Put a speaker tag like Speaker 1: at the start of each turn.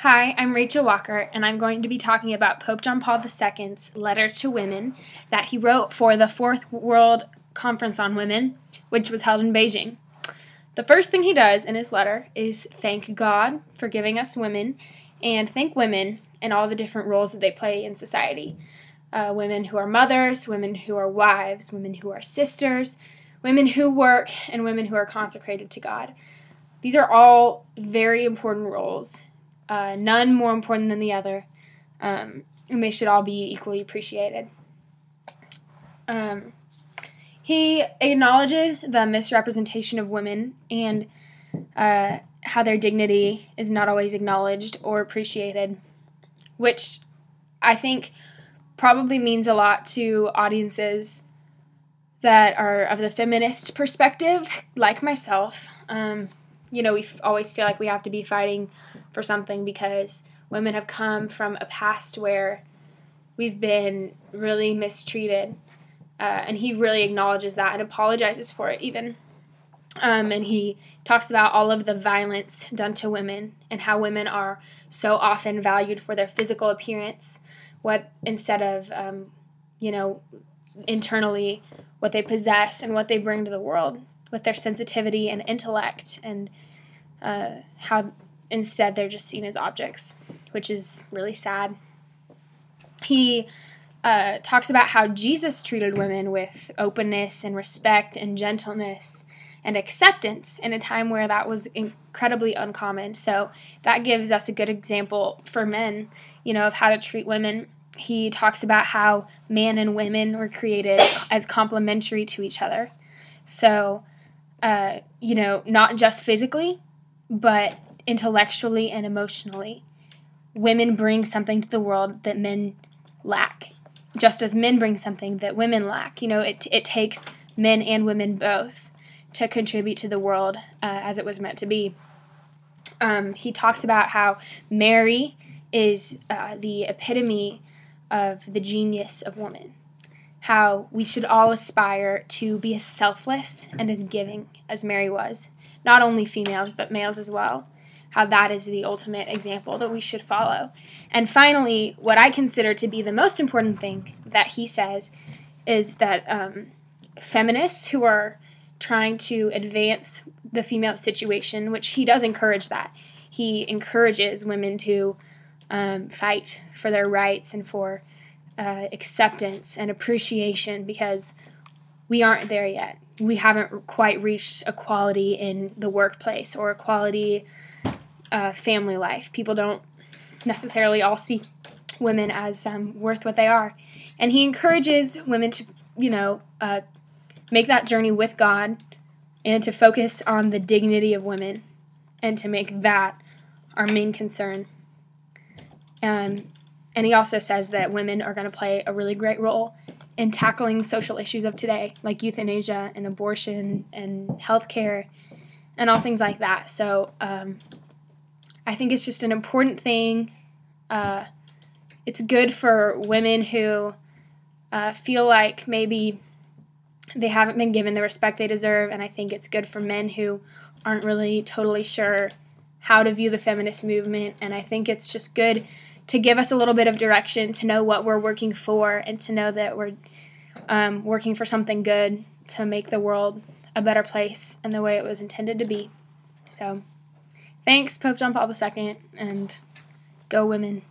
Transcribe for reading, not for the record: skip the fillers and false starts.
Speaker 1: Hi, I'm Rachel Walker, and I'm going to be talking about Pope John Paul II's letter to women that he wrote for the Fourth World Conference on Women, which was held in Beijing. The first thing he does in his letter is thank God for giving us women, and thank women and all the different roles that they play in society. Women who are mothers, women who are wives, women who are sisters, women who work, and women who are consecrated to God. These are all very important roles. None more important than the other, and they should all be equally appreciated. He acknowledges the misrepresentation of women and how their dignity is not always acknowledged or appreciated, which I think probably means a lot to audiences that are of the feminist perspective, like myself. We always feel like we have to be fighting for something because women have come from a past where we've been really mistreated. And he really acknowledges that and apologizes for it even. And he talks about all of the violence done to women and how women are so often valued for their physical appearance, instead of, internally what they possess and what they bring to the world with their sensitivity and intellect, and how instead they're just seen as objects, which is really sad. He talks about how Jesus treated women with openness and respect and gentleness and acceptance in a time where that was incredibly uncommon. So that gives us a good example for men, of how to treat women. He talks about how man and women were created as complementary to each other. So, not just physically, but intellectually and emotionally. Women bring something to the world that men lack, just as men bring something that women lack. It takes men and women both to contribute to the world as it was meant to be. He talks about how Mary is the epitome of the genius of woman, how we should all aspire to be as selfless and as giving as Mary was, not only females but males as well, how that is the ultimate example that we should follow. And finally, what I consider to be the most important thing that he says is that feminists who are trying to advance the female situation, which he does encourage that. He encourages women to fight for their rights and for acceptance and appreciation, because we aren't there yet. We haven't quite reached equality in the workplace or equality family life. People don't necessarily all see women as worth what they are. And he encourages women to, make that journey with God and to focus on the dignity of women and to make that our main concern. And he also says that women are going to play a really great role in tackling social issues of today, like euthanasia and abortion and healthcare and all things like that. So I think it's just an important thing. It's good for women who feel like maybe they haven't been given the respect they deserve, and I think it's good for men who aren't really totally sure how to view the feminist movement, and I think it's just good to give us a little bit of direction, to know what we're working for, and to know that we're working for something good to make the world a better place in the way it was intended to be. So, thanks, Pope John Paul II, and go women.